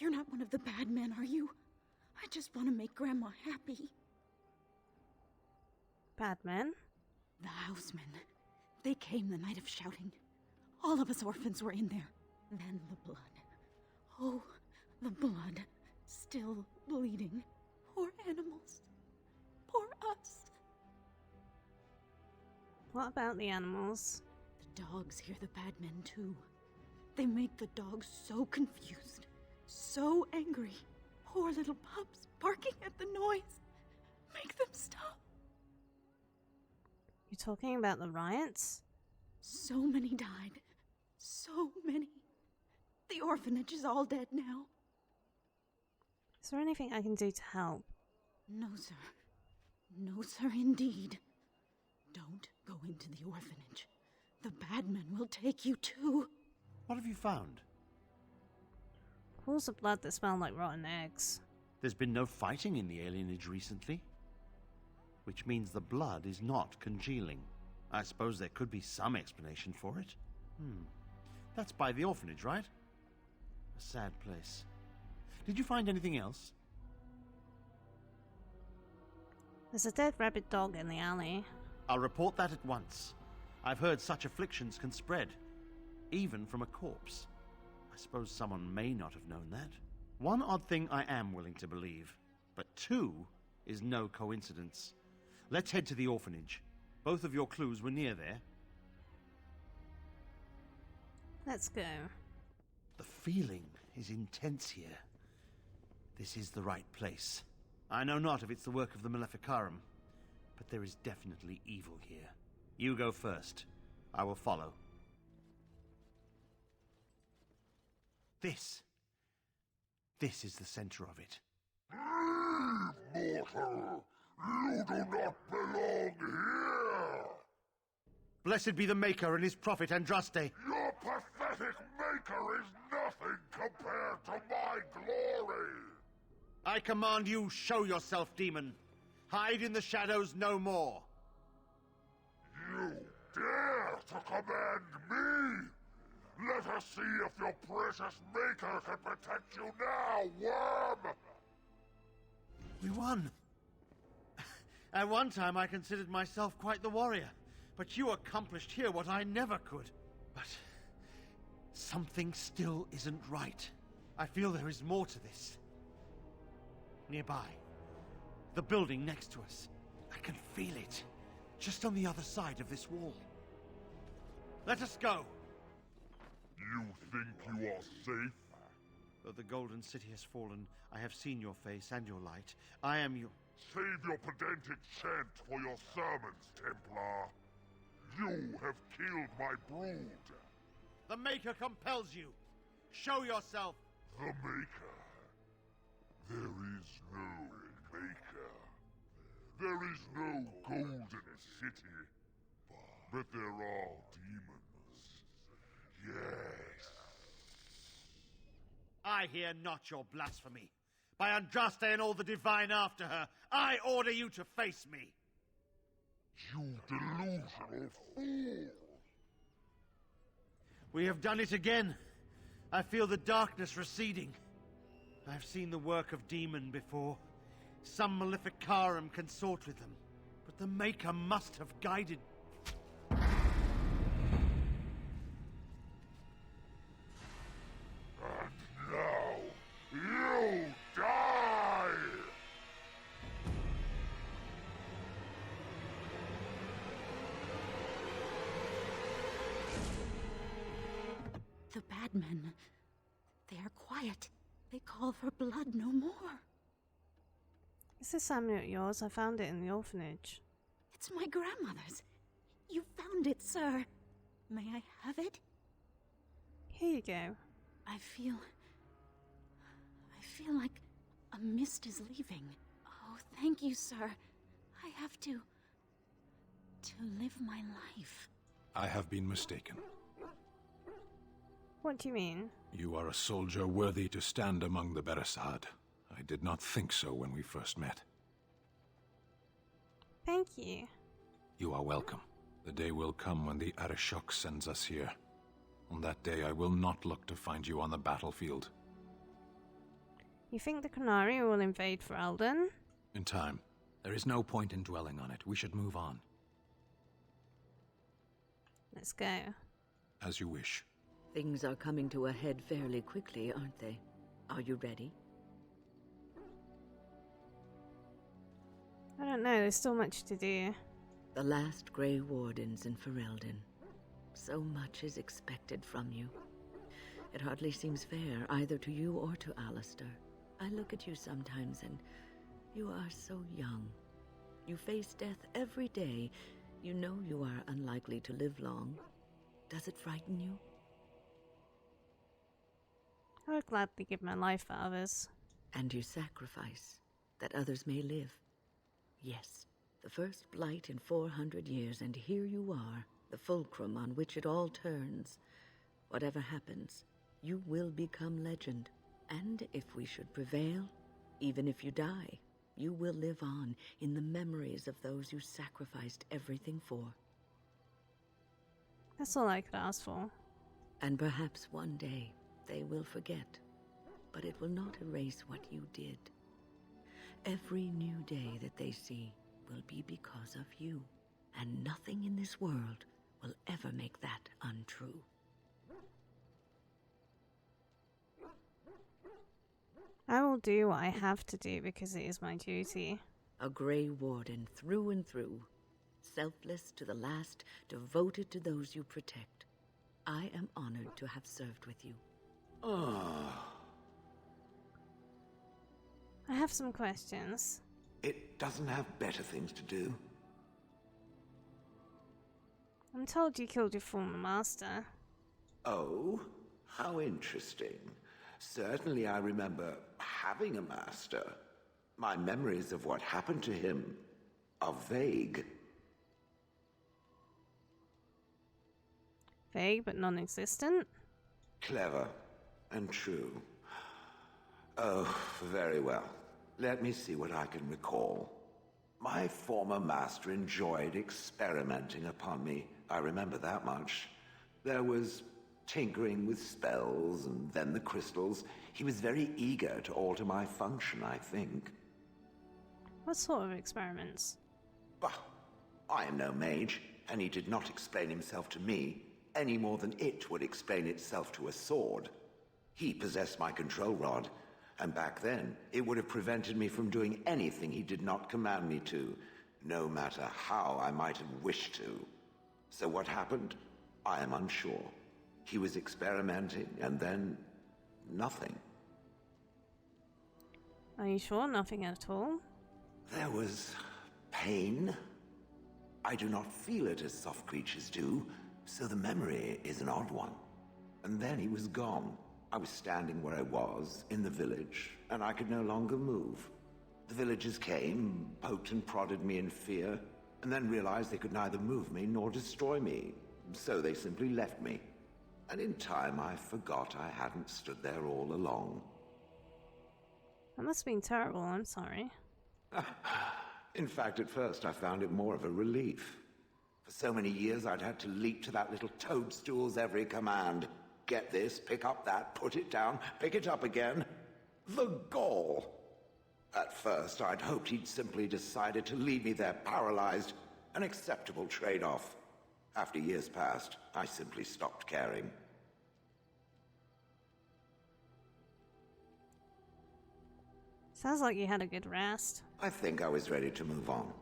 You're not one of the bad men, are you? I just want to make Grandma happy. Bad men? The housemen. They came the night of shouting. All of us orphans were in there. Then the blood. Oh, the blood. Still bleeding. Poor animals. Poor us. What about the animals? The dogs hear the bad men too. They make the dogs so confused. So angry. Poor little pups barking at the noise. Make them stop. You're talking about the riots? So many died. So many. The orphanage is all dead now. Is there anything I can do to help? No, sir. No, sir, indeed. Don't go into the orphanage. The bad men will take you too. What have you found? Pools of blood that smell like rotten eggs. There's been no fighting in the alienage recently. Which means the blood is not congealing. I suppose there could be some explanation for it. That's by the orphanage, right? A sad place. Did you find anything else? There's a dead rabid dog in the alley. I'll report that at once. I've heard such afflictions can spread, even from a corpse. I suppose someone may not have known that. One odd thing I am willing to believe, but two is no coincidence. Let's head to the orphanage. Both of your clues were near there. Let's go. The feeling is intense here. This is the right place. I know not if it's the work of the Maleficarum, but there is definitely evil here. You go first. I will follow. This is the center of it. Leave, mortal! You do not belong here! Blessed be the Maker and his prophet Andraste. Your pathetic maker is nothing compared to my glory! I command you, show yourself, demon. Hide in the shadows no more. You dare to command me? Let us see if your precious maker can protect you now, worm! We won. At one time I considered myself quite the warrior, but you accomplished here what I never could. But something still isn't right. I feel there is more to this. Nearby, the building next to us. I can feel it, just on the other side of this wall. Let us go! You think you are safe? Though the Golden City has fallen, I have seen your face and your light. I am your... Save your pedantic chant for your sermons, Templar. You have killed my brood. The Maker compels you! Show yourself! The Maker? There is no Maker. There is no Golden City. But there are demons. Yes. I hear not your blasphemy. By Andraste and all the divine after her, I order you to face me. You delusional fool! We have done it again. I feel the darkness receding. I've seen the work of demon before. Some Maleficarum consort with them. But the Maker must have guided... And now, you die! The bad men. They are quiet. They call for blood no more. Is this amulet yours? I found it in the orphanage. It's my grandmother's. You found it, sir. May I have it? Here you go. I feel like a mist is leaving. Oh, thank you, sir. I have to live my life. I have been mistaken. What do you mean? You are a soldier worthy to stand among the Beresad. I did not think so when we first met. Thank you. You are welcome. The day will come when the Arishok sends us here. On that day I will not look to find you on the battlefield. You think the Canary will invade Ferelden? In time. There is no point in dwelling on it. We should move on. Let's go. As you wish. Things are coming to a head fairly quickly, aren't they? Are you ready? I don't know, there's still much to do. The last Grey Wardens in Ferelden. So much is expected from you. It hardly seems fair, either to you or to Alistair. I look at you sometimes and you are so young. You face death every day. You know you are unlikely to live long. Does it frighten you? I would gladly give my life for others. And you sacrifice, that others may live. Yes, the first Blight in 400 years, and here you are, the fulcrum on which it all turns. Whatever happens, you will become legend. And if we should prevail, even if you die, you will live on in the memories of those you sacrificed everything for. That's all I could ask for. And perhaps one day they will forget, but it will not erase what you did. Every new day that they see will be because of you, and nothing in this world will ever make that untrue. I will do what I have to do because it is my duty. A Grey Warden through and through, selfless to the last, devoted to those you protect. I am honored to have served with you. I have some questions. It doesn't have better things to do. I'm told you killed your former master. Oh, how interesting. Certainly I remember having a master. My memories of what happened to him are vague. Vague but non-existent? Clever and true. Oh, very well. Let me see what I can recall. My former master enjoyed experimenting upon me. I remember that much. There was tinkering with spells, and then the crystals. He was very eager to alter my function, I think. What sort of experiments? Bah, I am no mage, and he did not explain himself to me, any more than it would explain itself to a sword. He possessed my control rod, and back then, it would have prevented me from doing anything he did not command me to, no matter how I might have wished to. So what happened? I am unsure. He was experimenting, and then nothing. Are you sure nothing at all? There was pain. I do not feel it as soft creatures do, so the memory is an odd one. And then he was gone. I was standing where I was, in the village, and I could no longer move. The villagers came, poked and prodded me in fear, and then realized they could neither move me nor destroy me, so they simply left me. And in time, I forgot I hadn't stood there all along. That must have been terrible, I'm sorry. In fact, at first, I found it more of a relief. For so many years, I'd had to leap to that little toadstool's every command. Get this, pick up that, put it down, pick it up again. The gall! At first, I'd hoped he'd simply decided to leave me there paralyzed, an acceptable trade-off. After years passed, I simply stopped caring. Sounds like you had a good rest. I think I was ready to move on.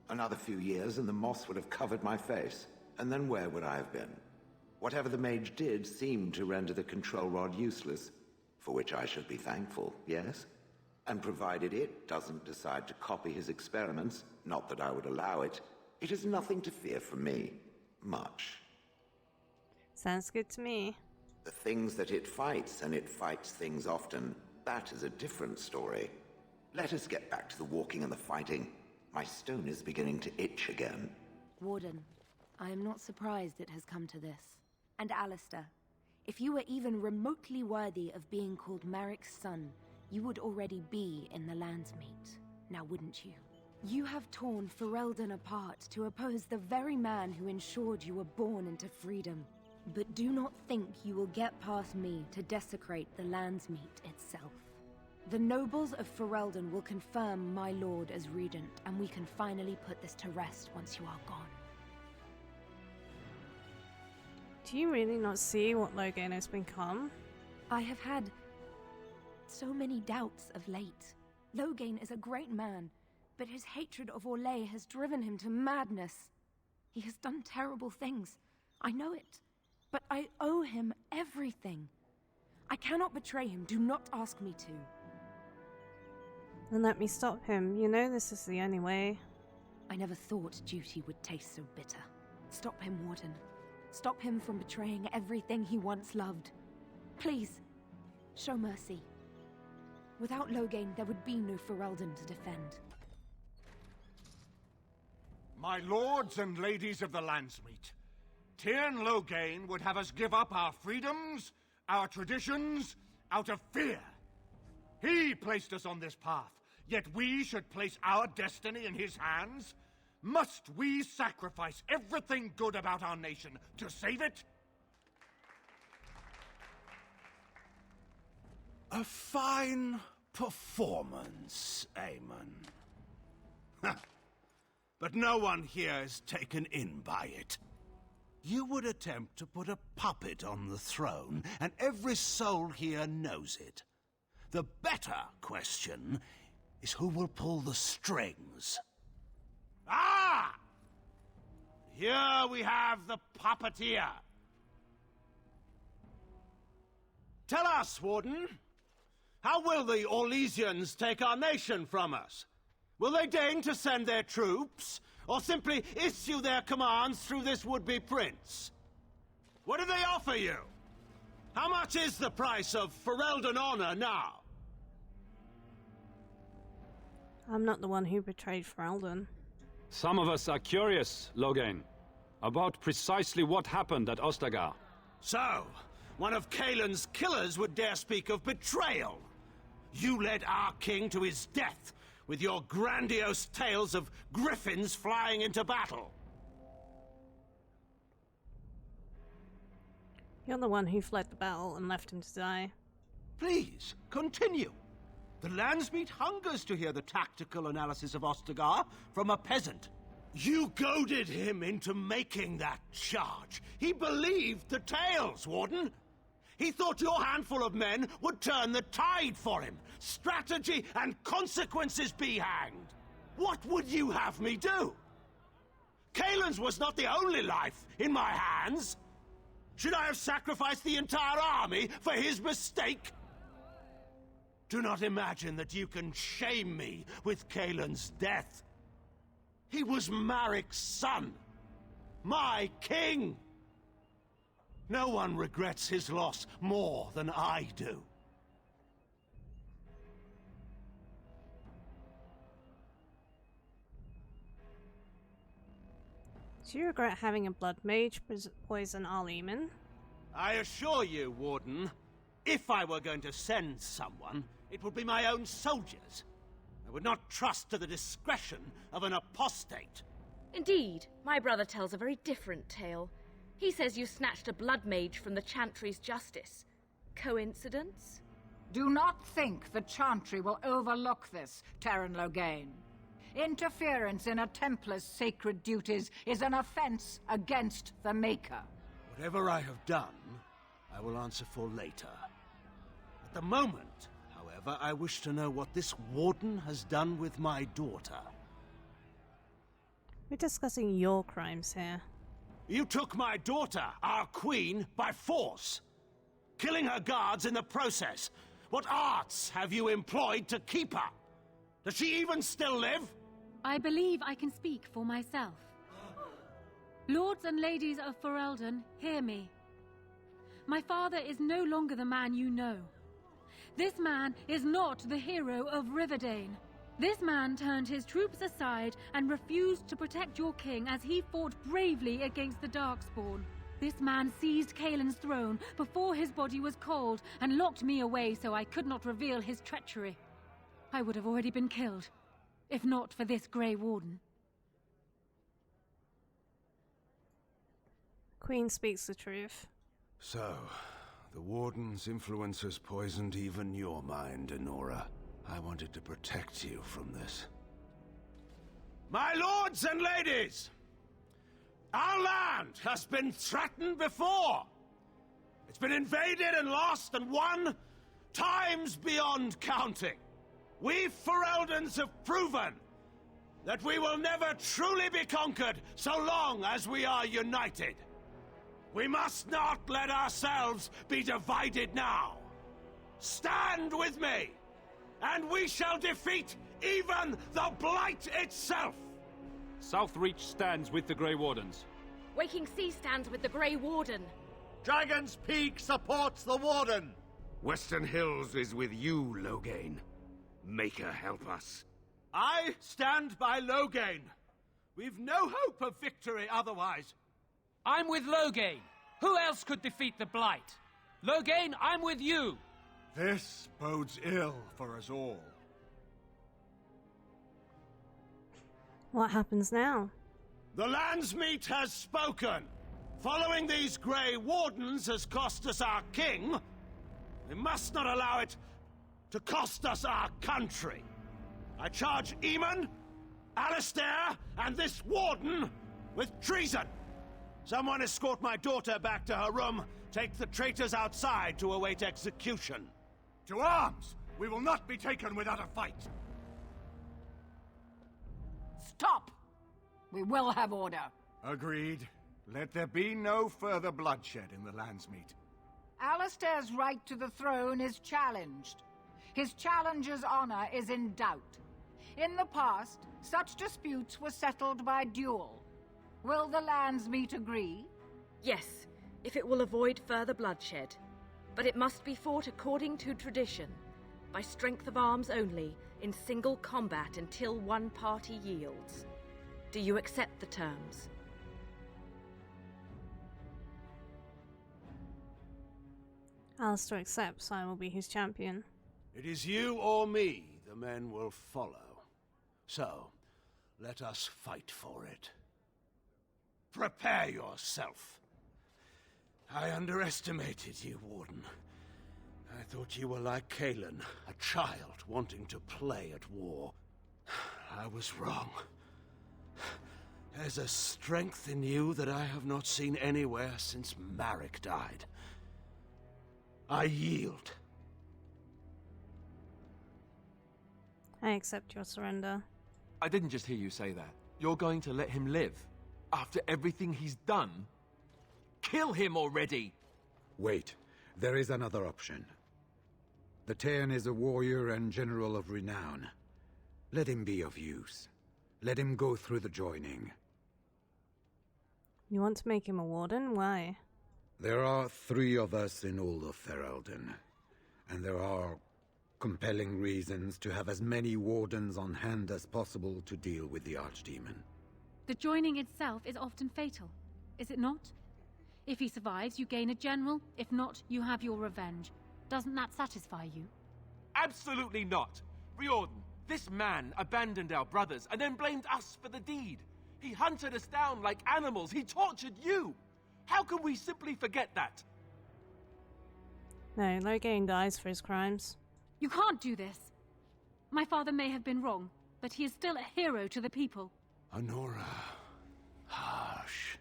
Another few years and the moss would have covered my face. And then where would I have been? Whatever the mage did seemed to render the control rod useless, for which I should be thankful, yes? And provided it doesn't decide to copy his experiments, not that I would allow it, it has nothing to fear from me. Much. Sounds good to me. The things that it fights, and it fights things often, that is a different story. Let us get back to the walking and the fighting. My stone is beginning to itch again. Warden, I am not surprised it has come to this. And Alistair, if you were even remotely worthy of being called Marik's son, you would already be in the Landsmeet, now wouldn't you? You have torn Ferelden apart to oppose the very man who ensured you were born into freedom. But do not think you will get past me to desecrate the Landsmeet itself. The nobles of Ferelden will confirm my lord as regent, and we can finally put this to rest once you are gone. Do you really not see what Logain has become? I have had so many doubts of late. Logain is a great man, but his hatred of Orlais has driven him to madness. He has done terrible things. I know it. But I owe him everything. I cannot betray him. Do not ask me to. Then let me stop him. You know this is the only way. I never thought duty would taste so bitter. Stop him, Warden. Stop him from betraying everything he once loved. Please, show mercy. Without Logain, there would be no Ferelden to defend. My lords and ladies of the Landsmeet, Tyrn Logain would have us give up our freedoms, our traditions, out of fear. He placed us on this path, yet we should place our destiny in his hands? Must we sacrifice everything good about our nation to save it? A fine performance, Aemon. But no one here is taken in by it. You would attempt to put a puppet on the throne, and every soul here knows it. The better question is who will pull the strings. Ah! Here we have the puppeteer. Tell us, Warden, how will the Orlesians take our nation from us? Will they deign to send their troops, or simply issue their commands through this would-be prince? What do they offer you? How much is the price of Ferelden honor now? I'm not the one who betrayed Ferelden. Some of us are curious, Logain, about precisely what happened at Ostagar. So, one of Kaelin's killers would dare speak of betrayal. You led our king to his death with your grandiose tales of griffins flying into battle. You're the one who fled the battle and left him to die. Please, continue. The Landsmeet hungers to hear the tactical analysis of Ostagar from a peasant. You goaded him into making that charge. He believed the tales, Warden. He thought your handful of men would turn the tide for him. Strategy and consequences be hanged. What would you have me do? Kaelin's was not the only life in my hands. Should I have sacrificed the entire army for his mistake? Do not imagine that you can shame me with Kaelin's death. He was Marik's son, my king. No one regrets his loss more than I do. Do you regret having a blood mage poison our Leman? I assure you, Warden, if I were going to send someone, it would be my own soldiers. I would not trust to the discretion of an apostate. Indeed, my brother tells a very different tale. He says you snatched a blood mage from the Chantry's justice. Coincidence? Do not think the Chantry will overlook this, Terran Logain. Interference in a Templar's sacred duties is an offense against the Maker. Whatever I have done, I will answer for later. At the moment, however, I wish to know what this Warden has done with my daughter. We're discussing your crimes here. You took my daughter, our queen, by force, killing her guards in the process. What arts have you employed to keep her? Does she even still live? I believe I can speak for myself. Lords and ladies of Ferelden, hear me. My father is no longer the man you know. This man is not the hero of Riverdane. This man turned his troops aside and refused to protect your king as he fought bravely against the Darkspawn. This man seized Kaelin's throne before his body was cold and locked me away so I could not reveal his treachery. I would have already been killed, if not for this Grey Warden. Queen speaks the truth. So, the Warden's influence has poisoned even your mind, Enora. I wanted to protect you from this. My lords and ladies! Our land has been threatened before! It's been invaded and lost and won times beyond counting. We Fereldens have proven that we will never truly be conquered so long as we are united. We must not let ourselves be divided now. Stand with me, and we shall defeat even the Blight itself! Southreach stands with the Grey Wardens. Waking Sea stands with the Grey Warden. Dragon's Peak supports the Warden! Western Hills is with you, Loghain. Maker help us. I stand by Loghain. We've no hope of victory otherwise. I'm with Loghain. Who else could defeat the Blight? Loghain, I'm with you. This bodes ill for us all. What happens now? The Landsmeet has spoken. Following these Grey Wardens has cost us our king. We must not allow it to cost us our country. I charge Eamon, Alistair, and this Warden with treason. Someone escort my daughter back to her room. Take the traitors outside to await execution. To arms! We will not be taken without a fight. Stop! We will have order. Agreed. Let there be no further bloodshed in the Landsmeet. Alistair's right to the throne is challenged. His challenger's honor is in doubt. In the past, such disputes were settled by duel. Will the Landsmeet agree? Yes, if it will avoid further bloodshed. But it must be fought according to tradition, by strength of arms only, in single combat until one party yields. Do you accept the terms? Alistair accepts. I will be his champion. It is you or me the men will follow. So, let us fight for it. Prepare yourself. I underestimated you, Warden. I thought you were like Kalen, a child wanting to play at war. I was wrong. There's a strength in you that I have not seen anywhere since Marek died. I yield. I accept your surrender. I didn't just hear you say that. You're going to let him live? After everything he's done? Kill him already! Wait. There is another option. The Tairn is a warrior and general of renown. Let him be of use. Let him go through the joining. You want to make him a warden? Why? There are 3 of us in all of Ferelden, and there are compelling reasons to have as many wardens on hand as possible to deal with the Archdemon. The joining itself is often fatal, is it not? If he survives, you gain a general. If not, you have your revenge. Doesn't that satisfy you? Absolutely not! Riordan, this man abandoned our brothers and then blamed us for the deed. He hunted us down like animals. He tortured you! How can we simply forget that? No, Loghain dies for his crimes. You can't do this. My father may have been wrong, but he is still a hero to the people. Honora. Hush.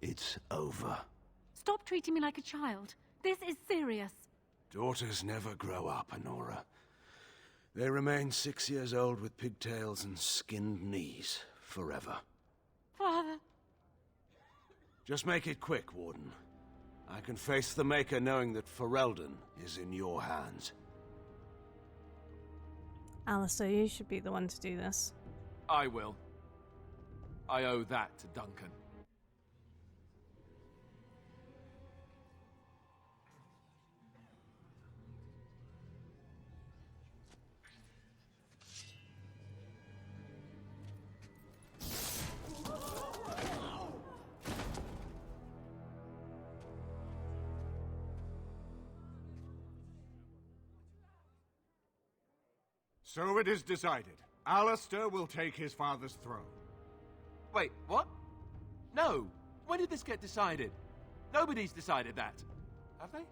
It's over. Stop treating me like a child. This is serious. Daughters never grow up, Honora. They remain 6 years old with pigtails and skinned knees forever. Father. Just make it quick, Warden. I can face the Maker knowing that Ferelden is in your hands. Alistair, you should be the one to do this. I will. I owe that to Duncan. So it is decided. Alistair will take his father's throne. Wait, what? No! When did this get decided? Nobody's decided that. Have they?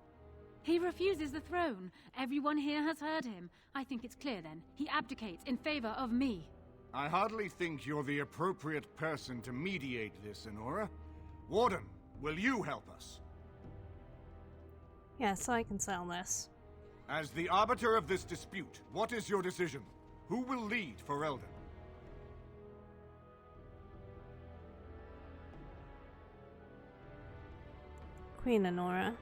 He refuses the throne. Everyone here has heard him. I think it's clear then. He abdicates in favor of me. I hardly think you're the appropriate person to mediate this, Enora. Warden, will you help us? Yes, I can settle this. As the arbiter of this dispute, what is your decision? Who will lead Ferelden? Queen Enora.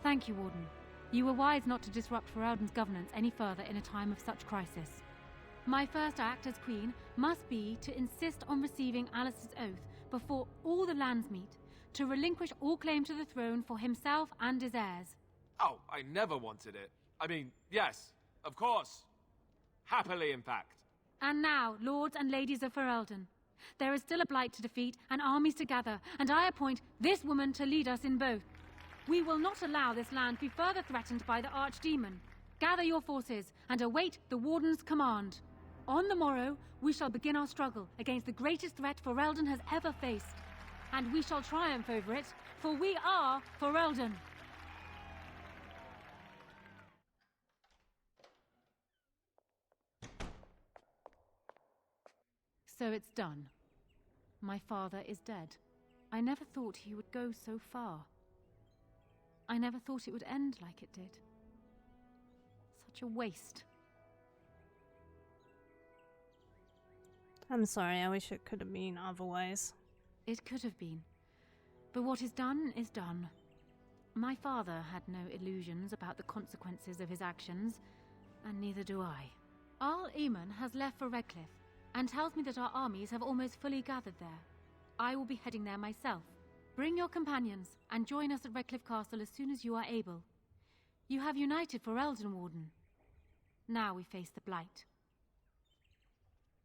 Thank you, Warden. You were wise not to disrupt Ferelden's governance any further in a time of such crisis. My first act as Queen must be to insist on receiving Alistair's oath before all the Landsmeet, to relinquish all claim to the throne for himself and his heirs. Oh, I never wanted it. I mean, yes, of course. Happily, in fact. And now, lords and ladies of Ferelden, there is still a Blight to defeat and armies to gather, and I appoint this woman to lead us in both. We will not allow this land be further threatened by the Archdemon. Gather your forces and await the Warden's command. On the morrow, we shall begin our struggle against the greatest threat Ferelden has ever faced. And we shall triumph over it, for we are Ferelden. So it's done. My father is dead. I never thought he would go so far. I never thought it would end like it did. Such a waste. I'm sorry, I wish it could have been otherwise. It could have been. But what is done is done. My father had no illusions about the consequences of his actions, and neither do I. Arl Eamon has left for Redcliffe, and tells me that our armies have almost fully gathered there. I will be heading there myself. Bring your companions, and join us at Redcliffe Castle as soon as you are able. You have united Ferelden, Warden. Now we face the Blight.